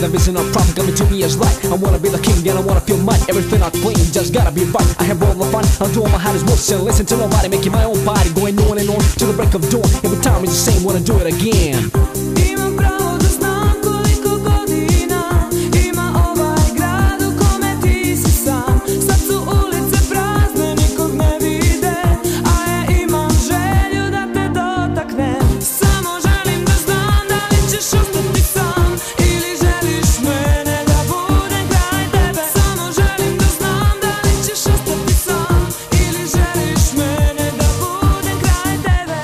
the vision of profit coming to me as light. I wanna be the king and I wanna feel might. Everything I claim just gotta be right. I have all the fun, I'll do all my hardest work and listen to nobody, making my own body, going on and on till the break of dawn. Every time it's the same, wanna do it again. Imam pravo da znam koliko godina ima ovaj grad u kome ti si sam. Sad su ulice prazne, nikog ne vide, a ja imam želju da te dotaknem. Samo želim da znam da li ćeš ostati sam ili želiš mene da budem kraj tebe. Samo želim da znam da li ćeš ostati sam ili želiš mene da budem kraj tebe.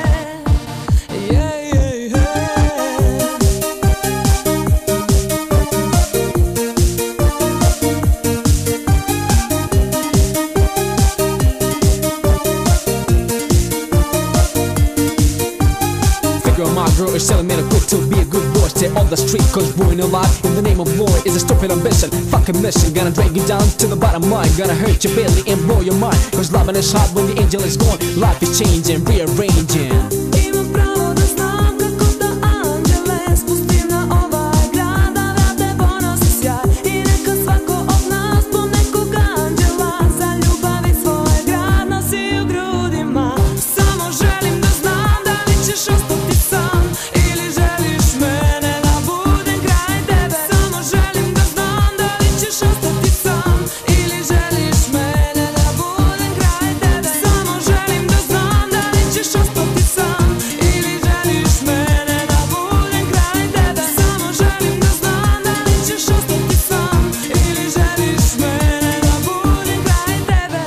My girl is telling me to quit to be a good boy. Stay on the street cause ruin your life in the name of law is a stupid ambition. Fucking mission, gonna drag you down to the bottom line. Gonna hurt your belly and blow your mind. Cause loving is hard when the angel is gone. Life is changing, rearranging. Imam pravo da znam kako da anđele spustim na ovaj grad, da vrate ponos i sjaj. I neka svako od nas po nekog anđela za ljubav i svoj grad nosi u grudima. Samo želim da znam da li ćeš ostati sam ili želiš mene da budem kraj tebe. Samo želim da znam da li ćeš ostati sam ili želiš mene da budem kraj tebe. Samo želim da znam da li ćeš ostati sam ili želiš mene da budem kraj tebe. Samo želim da znam da li ćeš ostati sam ili želiš mene da budem kraj tebe.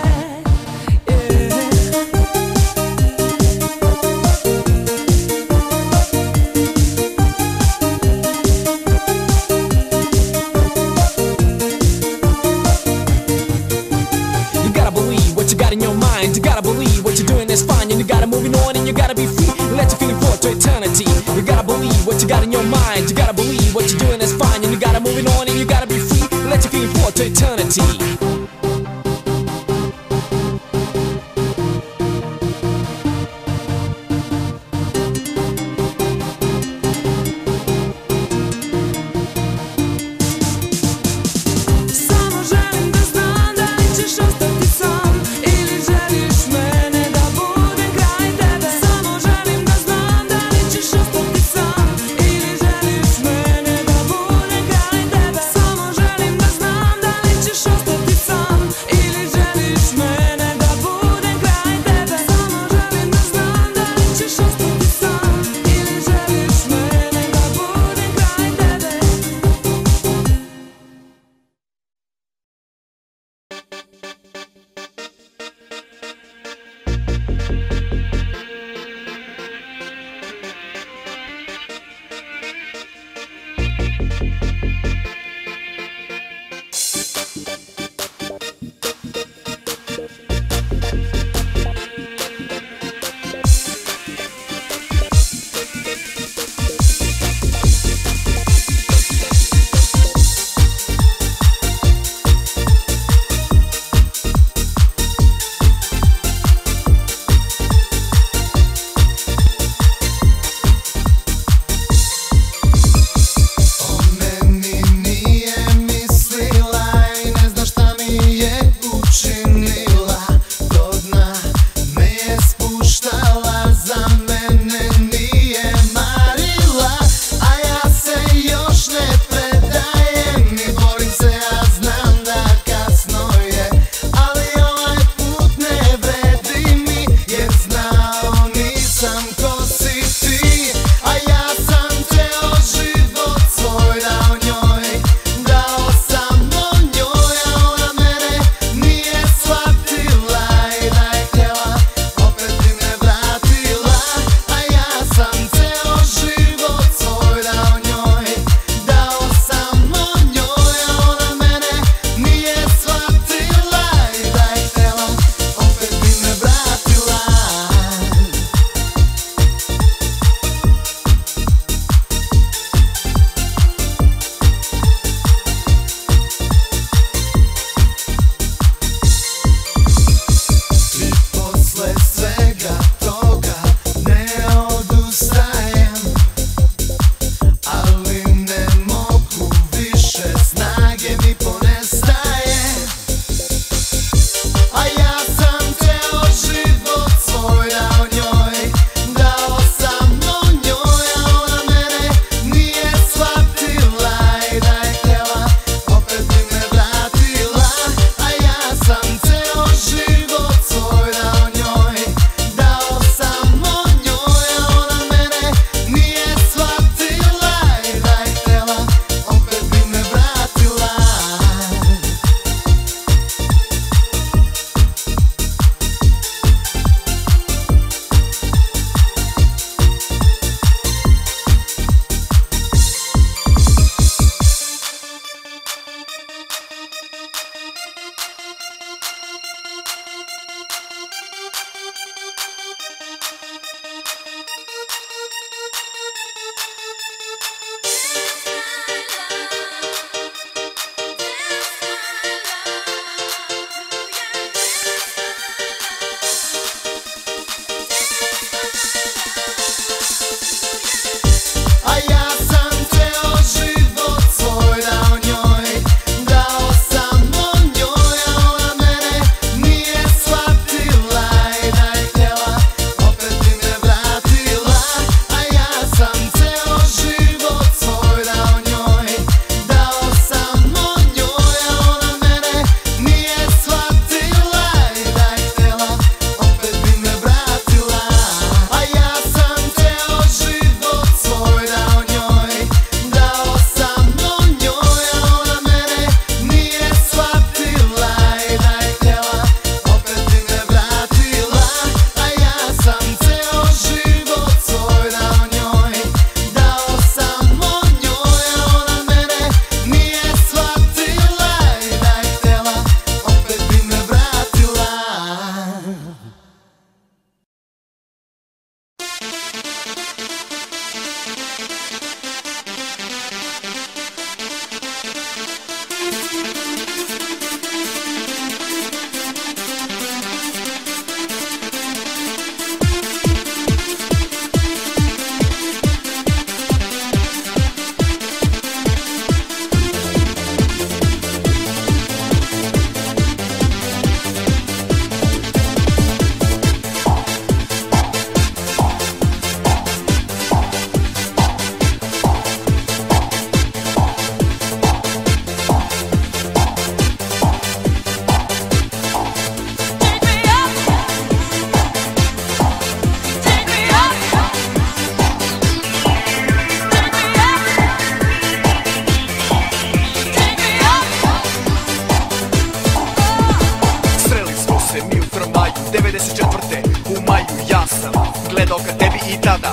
You gotta believe what you got in your mind. You gotta believe what you're doing is fine. And you gotta moving on and you gotta be free. Let your feeling flow to eternity. You gotta believe what you got in your mind. You gotta believe what you're doing is fine. And you gotta moving on and you gotta be free. Let your feeling flow to eternity. Samo želim da znam da li ćeš ostati sam ili želiš mene da budem kraj tebe. Samo želim da znam da li ćeš ostati sam ili želiš mene da budem kraj tebe. Samo želim da znam da li ćeš ostati 94. u maju ja sam gledao ka tebi i tada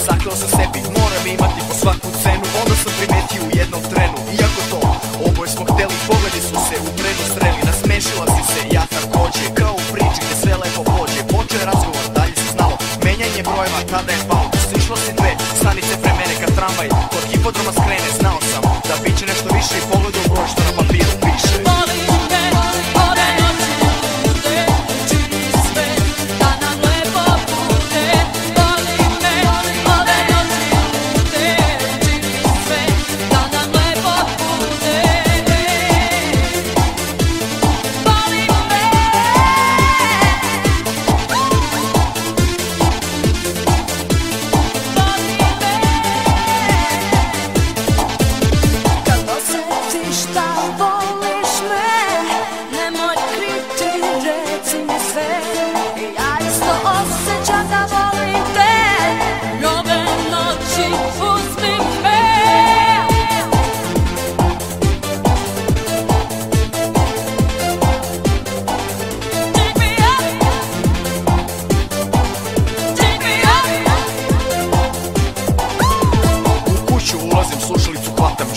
saklao sam sebi, moram imati po svaku cenu. Onda sam primetio u jednom trenu, iako to oboje smo hteli, pogledi su se u trenu sreli. Nasmešila si se, ja takođe, kao u priči gde sve lepo pođe. Počeo je razgovor, dalje se znalo, menjanje brojeva, tada je pao. Stišlo si dve stanice pre mene kad tramvaj kod hipodroma skrene. Znao sam da biće nešto više i pogledao broj što na papiru piše.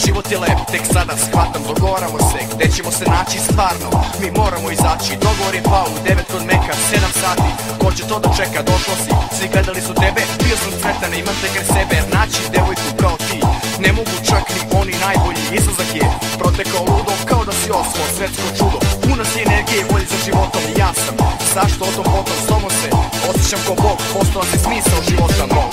Život je lep, tek sada shvatam, dogovaramo se, gde ćemo se naći stvarno. Mi moramo izaći, dogovor je pao u 9 kod Meka, 7 sati. Ko će to da čeka, došlo si, svi gledali su tebe, bio sam sretan, imam te kre sebe. Jer naći devojku kao ti, ne mogu čak ni oni najbolji. Izlazak je protekao ludo, kao da si osmo svetsko čudo. Puno si energije i volji za životom, ja sam. Zašto o tom potom, s tobom se osjećam ko Bog, postao si smisao života mog.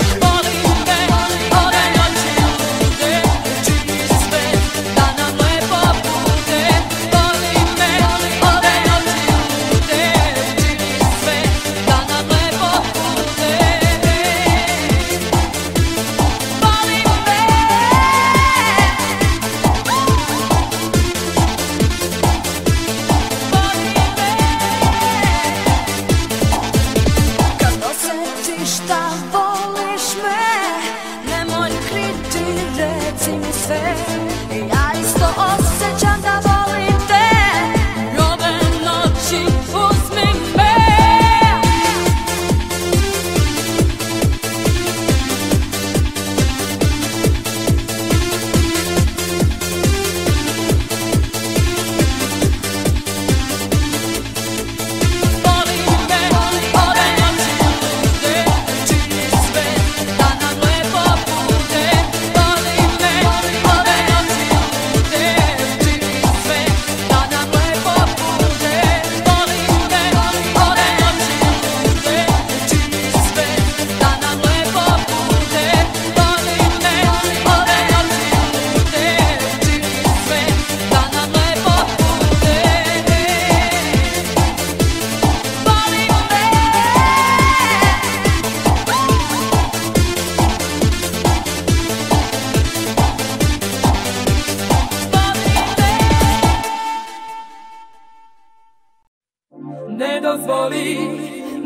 Ne dozvoli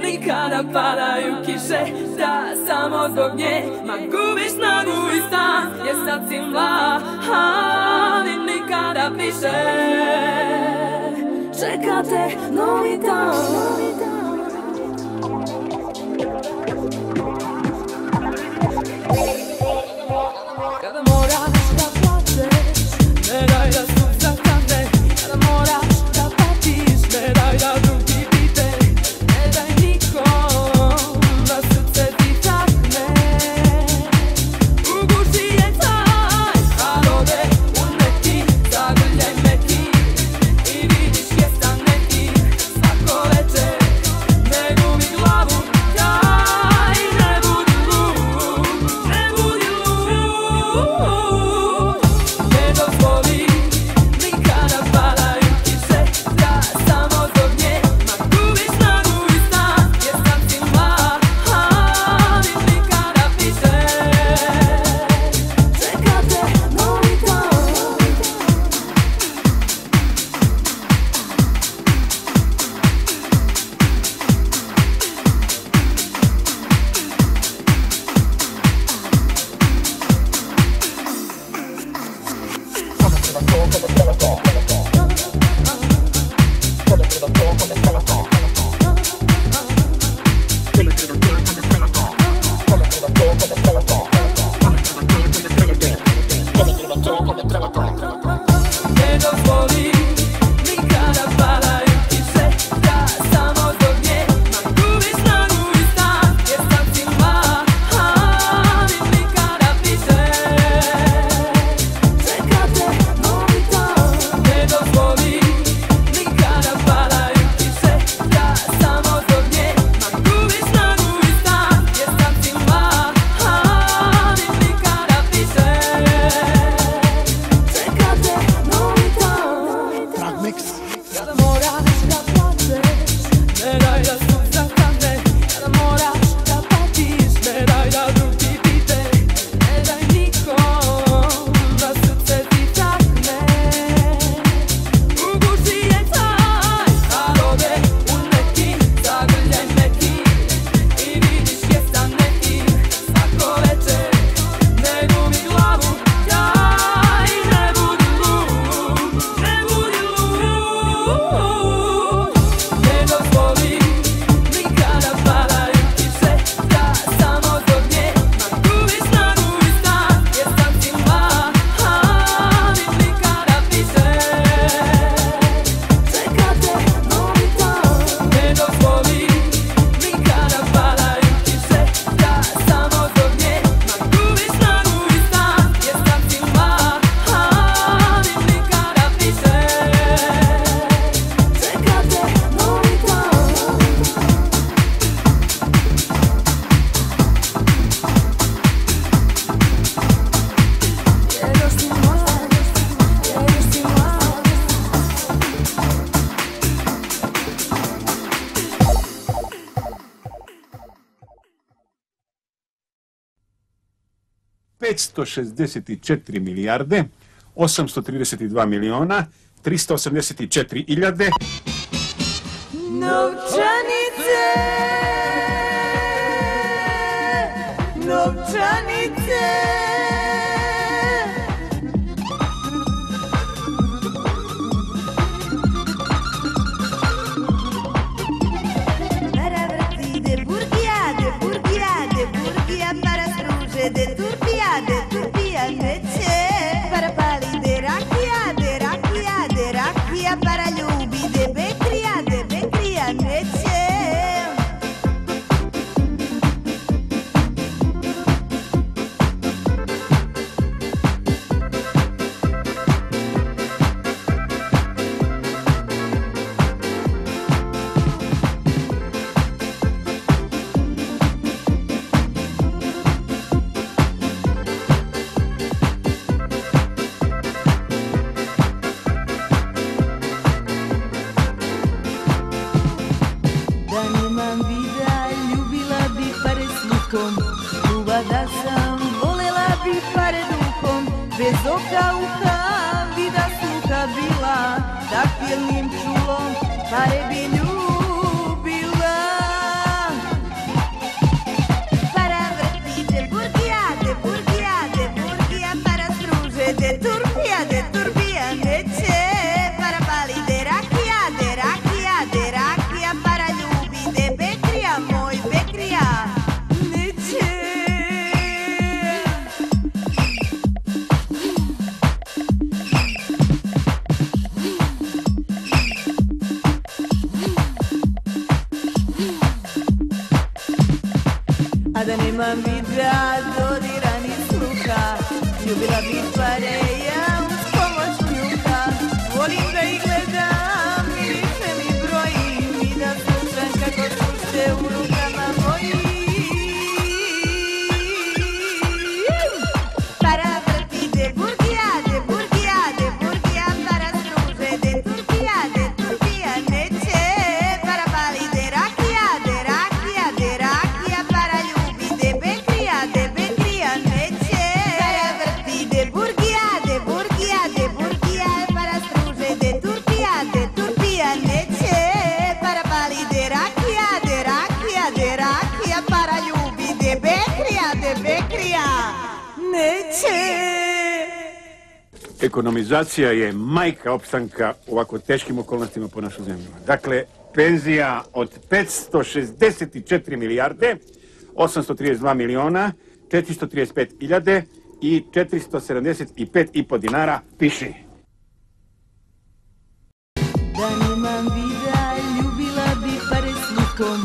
nikada padaju kiše, da samo zbog nje ma gubiš snagu i stan. Jer sad si mlad i nikada više čeka te novi dan. Kada moraš da plačeš, ne daj da suza kane. Kada moraš da patiš, ne daj da drugi vide. Ne daj nikom da srce ti takne. Uguši je taj, kad ode u neki zagrljaj meki. I vidiš jesam neki svako večer. 564 milijarde 832 miliona 384 hiljade. Novčanice, novčanice. Para vrti de burgija, para struže de turpija neće. Para pali de rakija, para ljubi de bekrija neće. Da nemam vida, ljubila bi pare slikom. Ljuba da sam, volela bi pare duhom. Bez oka uha, vida sluha bila. Takvilnim čulom, pare bi ljubila. Para vrti de burgija, para struže de turpija neće. Para pali de rakija, para ljubi de bekrija, moj bekrija neće. A da nemam vida, dodira ni sluha, ljubila bi pare ja uz pomoć kljuka. Volim da ih gledam, miriše mi brojim i da slušam kako sušte u rukama mojim. Para vrti de burgija, para struže de turpija neće. Para pali de rakija, para ljubi de bekrija neće. Para vrti de burgija, para struže de turpija neće. Para pali de rakija, para ljubi de bekrija neće. Ekonomizacija je majka opstanka u ovako teškim okolnostima po našu zemlju. Dakle, penzija od 564 milijarde 832 miliona 435 hiljade i 475,5 dinara piši. Da nemam vida, ljubila bi pare slikom.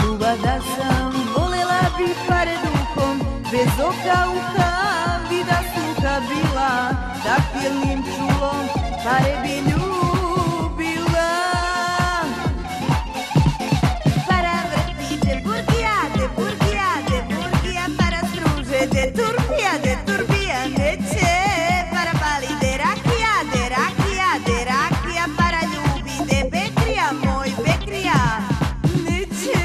Ljuba da sam, volela bi pare duhom. Bez oka uha, vida sluha bila. Takvilnim čulom, pare bi ljubila. Para vrti de burgija, para struže de turpija neće. Para pali de rakija, para ljubi de bekrija, moj bekrija neće.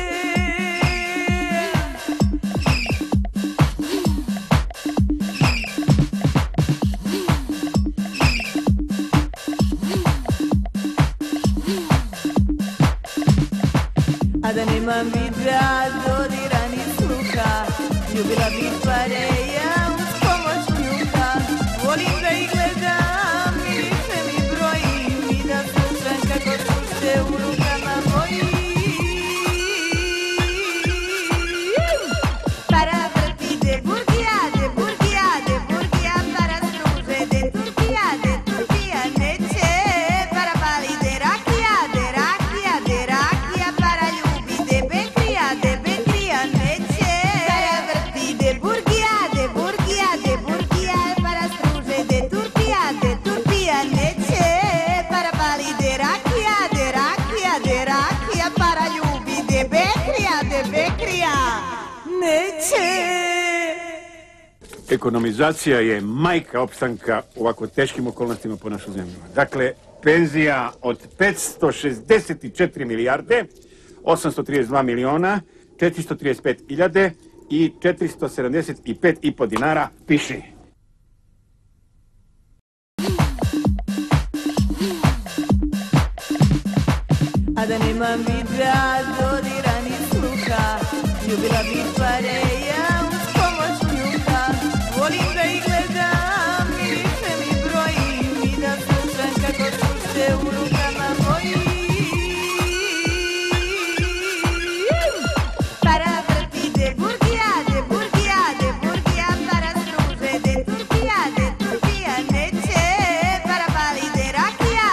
A da nemam vida, dodira ni sluha, ljubila bi pare ja uz pomoć kljuka. Volim da ih gledam, miriše mi brojim i da slušam kako sušte u rukama mojim. Para vrti de burgija, para struže de turpija neće. Para pali de rakija, para ljubi de bekrija neće. Para vrti de burgija, para struže de turpija neće. Para pali de rakija, para ljubi de bekrija neće. Ekonomizacija je majka opstanka u ovako teškim okolnostima po našu zemlju. Dakle, penzija od 564 milijarde 832 miliona 435 hiljade i 475,5 dinara. Piši. A da nemam videa, dodira ni sluha, ljubila bih pareja uz pomoć kljuka. Volim da ih gledam, miriše mi brojim i da slušam kako sušte u rukama mojim. Para vrti de burgija, para struže de Turkija neće. Para pali de rakija,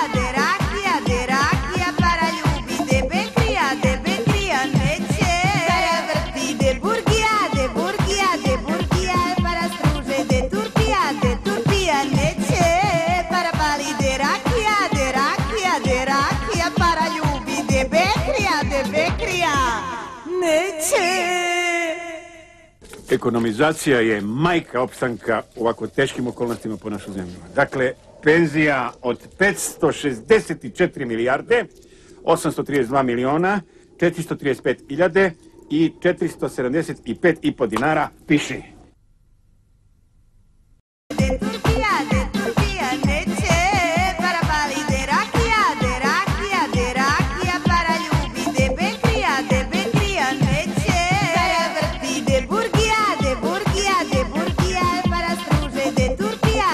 para ljubi de Bekrija neće. Para vrti de burgija, para struže de Turkija neće. Para pali de rakija, para ljubi de Bekrija neće. Ekonomizacija je majka opstanka u ovako teškim okolnostima po našu zemlju. Dakle, penzija od 564 milijarde, 832 miliona, 435 hiljade i 475,5 dinara. Piši. De Turkija neće. Para pali de rakija, para ljubi de Bekrija neće. Para vrti de burgija, para struže de Turkija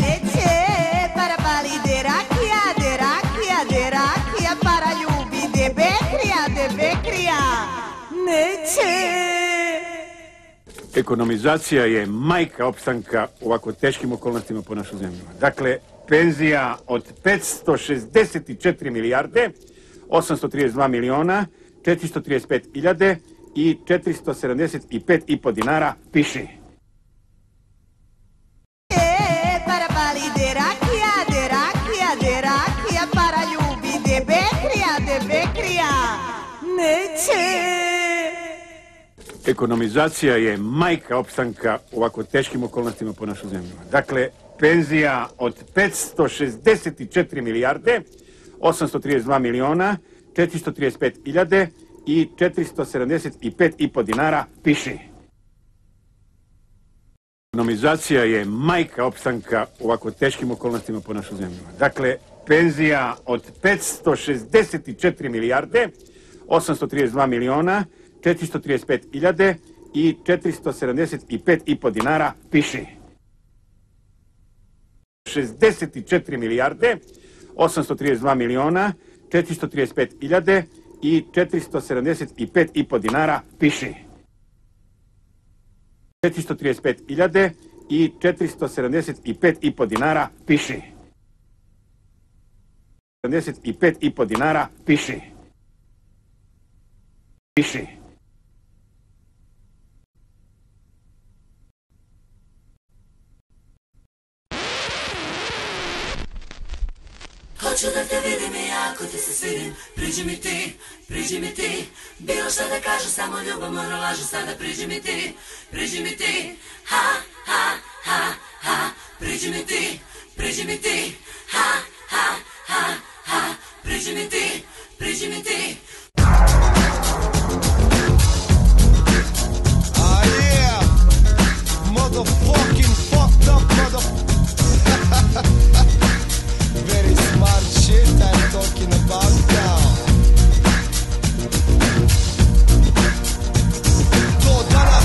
neće. Para pali de rakija, para ljubi de Bekrija neće. Ekonomizacija je majka opstanka u ovako teškim okolnostima po našu zemlju. Dakle, penzija od 564 milijarde, 832 miliona, 435 hiljade i 475,5 dinara. Piši. Para pali de rakija, para ljubi de Bekrija neće. Ekonomizacija je majka opstanka u ovako teškim okolnostima po našu zemlju. Dakle, penzija od 564 milijarde, 832 miliona, 435 hiljade i 475,5 dinara. Piši. Ekonomizacija je majka opstanka u ovako teškim okolnostima po našu zemlju. Dakle, penzija od 564 milijarde, 832 miliona, 435 hiljade i 475,5 dinara. Piši. 64 milijarde, 832 miliona, 435 hiljade i 475,5 dinara. Piši. 435 hiljade i 475,5 dinara. Piši. 75,5 dinara. Piši. Piši. Hoću da te vidim i ako ti se svidim, priđi mi ti, bilo šta da kažu, samo ljubomorno lažu, sada priđi mi ti, ha, ha, ha, ha, priđi mi ti, ha, ha, ha, ha, priđi mi ti. Ah yeah, motherfucking fucked up very smart shit I'm talking about now. Do danas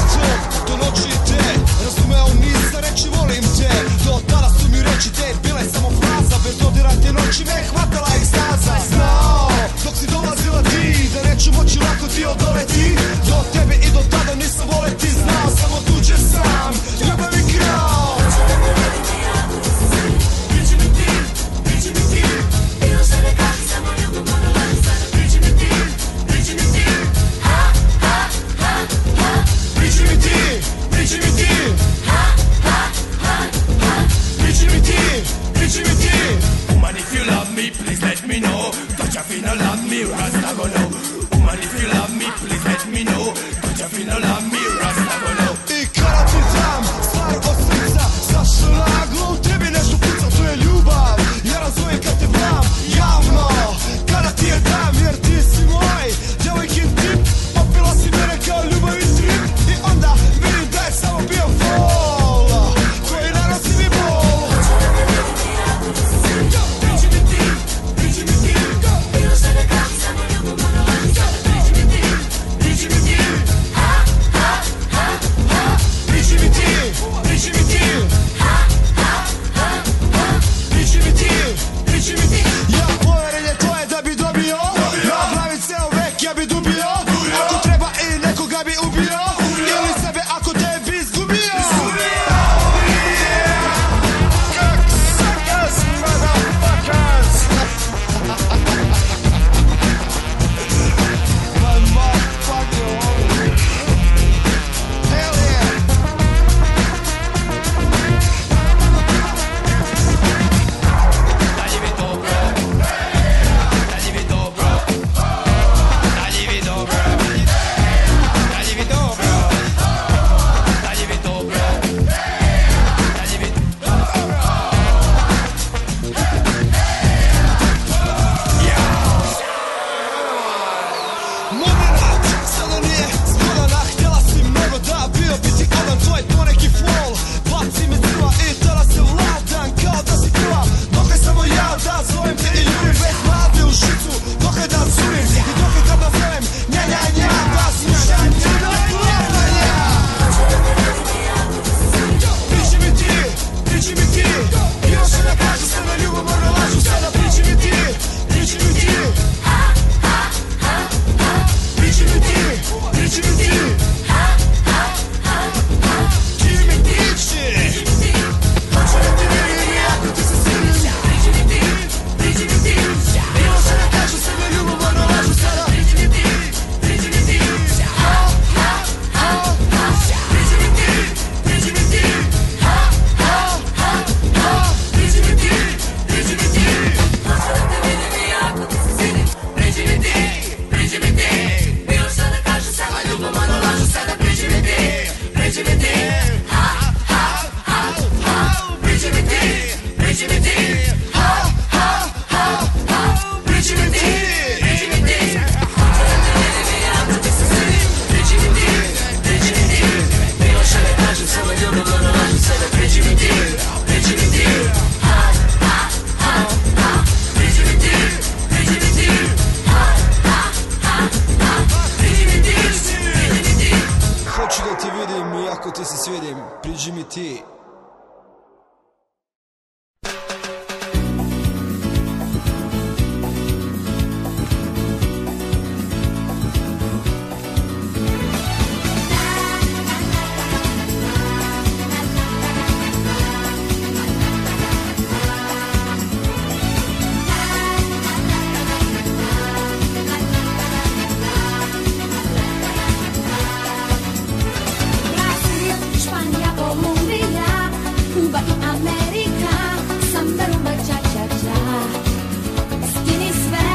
do noći te, razumeo nisam reći volim te. Do tada su mi reći te, bila je samo fraza, bez dodira te noći me hvatala ekstaza. Znao, dok si dolazila ti se svidim, priđi mi ti. Španija, Kolumbija, Kuba i Amerika, samba, rumba, ča, ča, ča. Skini sve,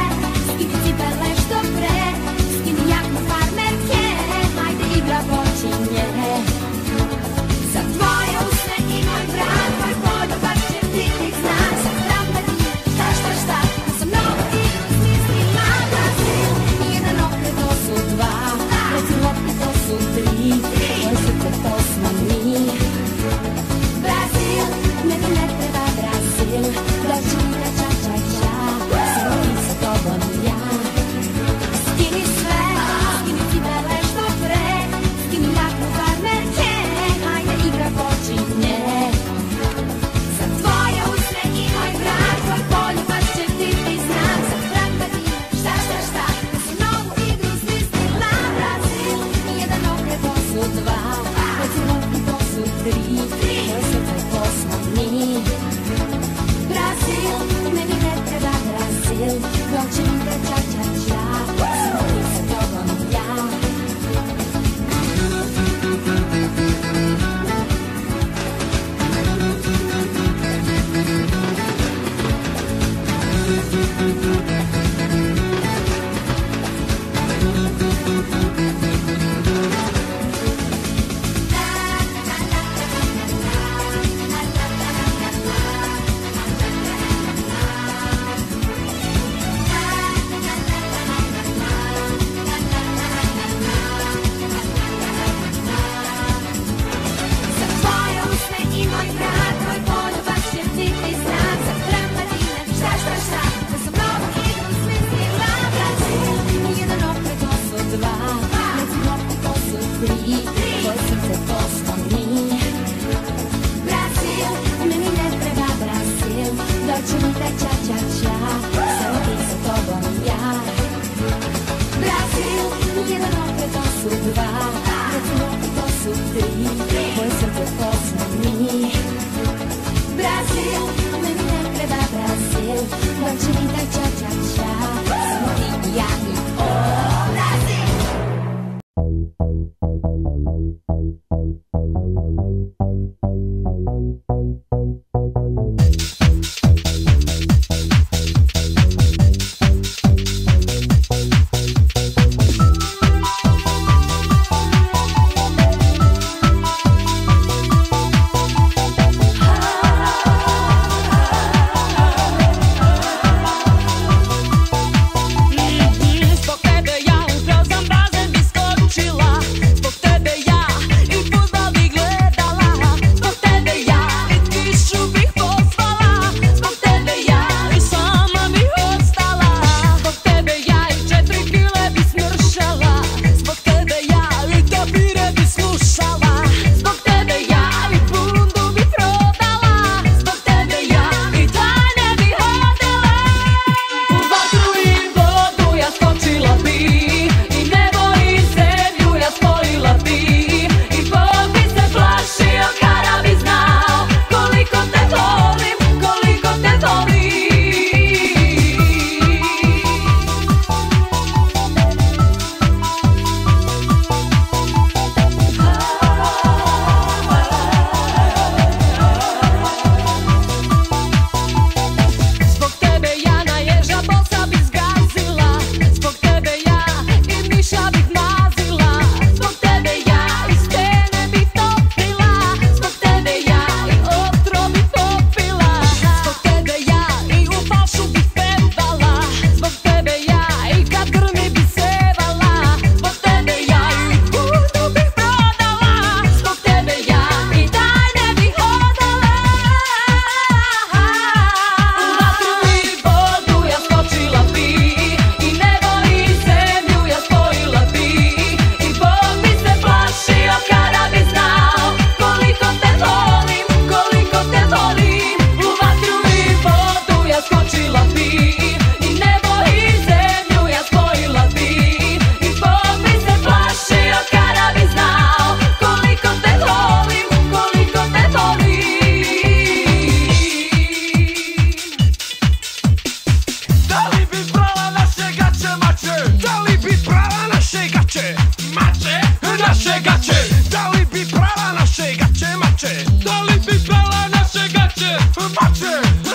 skini cipele što pre, skini jaknu farmerke, hajde igra počinje. Za tvoje usne i moj brat, tvoj poljubac će biti znak. Za trampeti, šta, šta, šta, za mnogo igru smislila. Brazil, jedan okret, to su dva, reci lopti, to su tri, moje srce, to smo mi. Brazil, meni ne treba Brazil, dođi mi da ča, ča, ča, samo mi sa tobom ja. Skini sve, skini cipele što pre, skini jaknu farmerke, hajde igra počinje. Za tvoje usne i moj brat, tvoj poljubac će biti znak. Za trampeti, šta, šta, šta, da su novu igru smislila. Brazil, jedan okret, to su dva, reci lopti, to su tri, moje srce, to smo mi. Brazil, meni ne treba Brazil, dođi mi da ča, ča, ča, samo mi sa tobom ja. Za tvoje usne i moj brat, tvoj poljubac će biti znak. Za trampetine, šta, šta, šta, da sam novu igru smislila. Brazil, jedan okret, to su dva, reci lopti, to su tri, tvoje srce, to smo mi. Brazil, meni ne treba Brazil, dođi mi da ča, ča, ča, samo mi sa tobom ja. Brazil, jedan okret, to su dva, reci lopti, to su tri, moje srce, to smo mi. Brazil, meni ne treba Brazil, dođi mi da ča, ča, ča, samo ti i ja i o Brazil. Zbog tebe ja u prazan bazen bi skočila, zbog tebe ja naše gaće? Da li bi prala naše gaće mače? Da li bi prala naše gaće mače?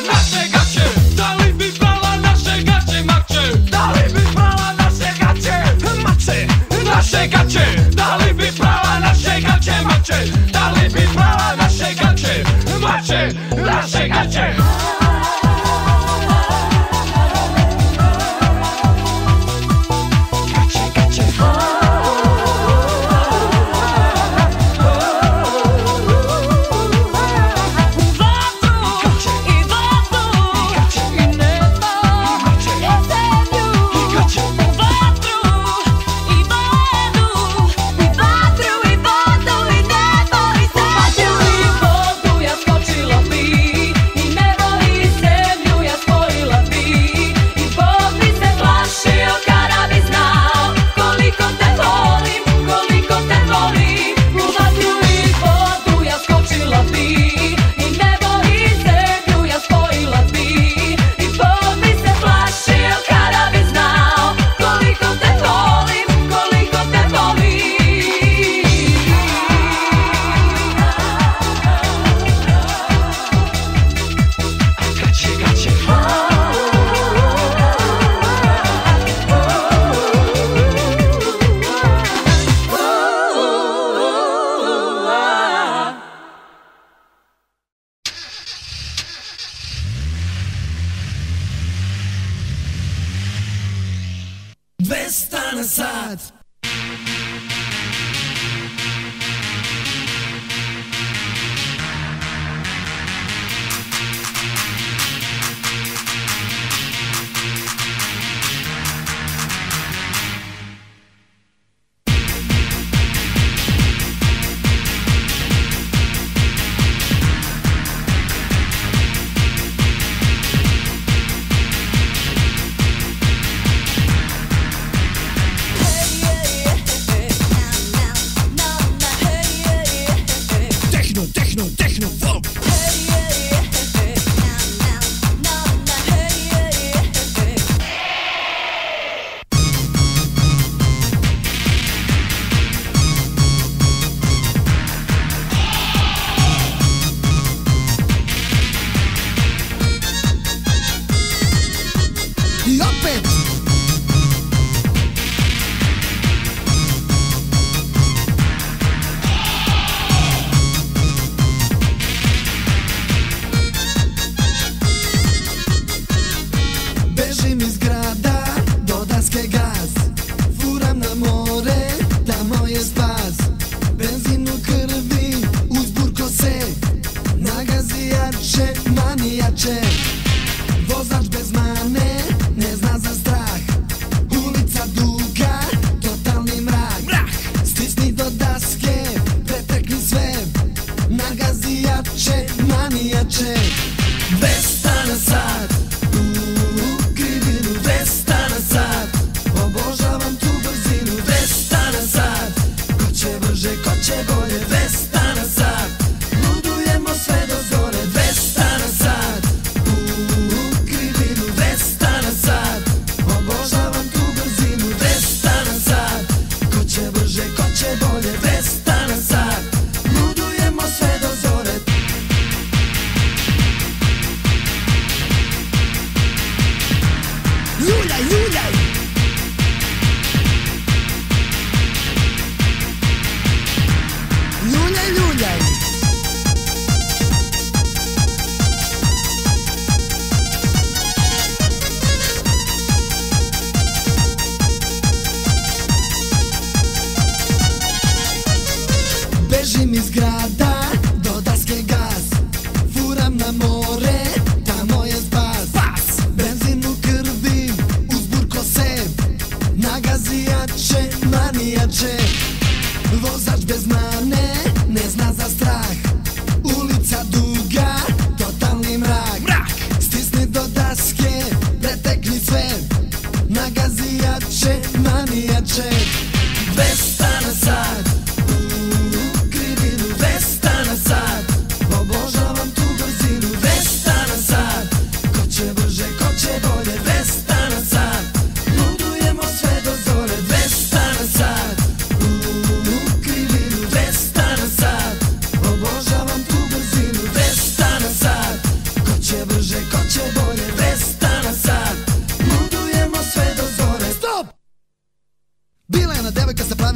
Naše gaće? Da li bi prala naše gaće mače? Da li bi prala naše gaće mače? Naše gaće? Da li bi prala naše gaće mače? Da li bi prala naše gaće mače? Naše gaće?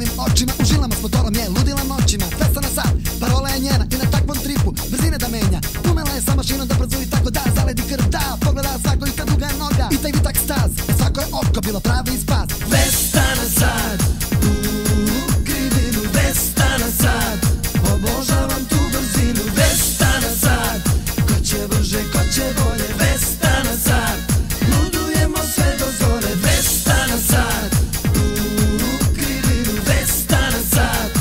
crvavim očima, u žilama s motorom je ludila noćima. Festa na sat, parola je njena i na takvom tripu brzine da menja. Umela je sa mašinom da brzo i tako da zaledi krv da pogleda svako i kad duga je noga i taj vitak staz, svako je oko bilo pravi spas. Festa na sat, krivinu, festa na sat, obožavam tu brzinu. Festa na sat, ko će brže, ko će bolje. Festa na sat, ludujemo sve do zore. Festa na sat, krivinu, festa na sat,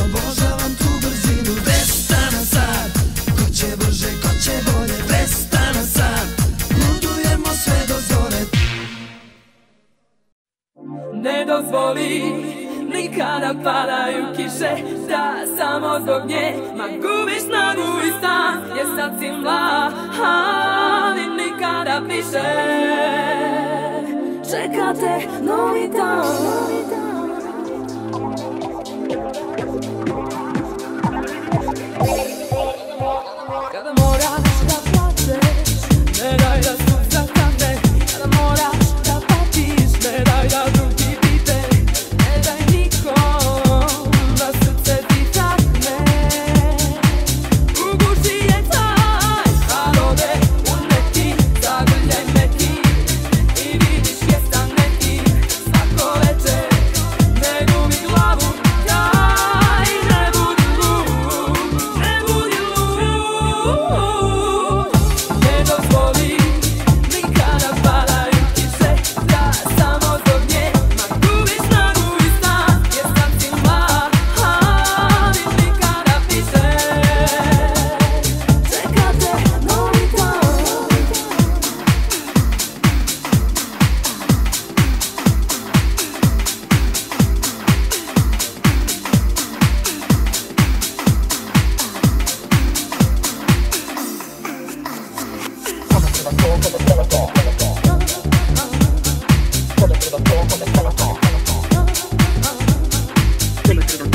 obožavam tu brzinu. Festa na sat, ko će brže, ko će bolje. Festa na sat, ludujemo sve do zore. Ne dozvoli nikada padaju kiše, da samo zbog nje ma gubiš snagu i stan, jer sad si mlad, ali nikada više čekate novi dan. Kada moraš da plačeš, ne daj da suza kane. Kada moraš da patiš, ne daj da drugi vide. Ne daj nikom da srce ti takne. U guši je taj, a rode u neki, zagrljaj neki i vidiš mjesta neki. Svako večer ne gubi glavu, daj, ne budi lud, ne budi lud. Ne dozvoli nikada padaju kiše, da samo zbog nje ma gubiš snagu i stan, jer sad si mlad, ali nikada više čekate novi dan. Come to the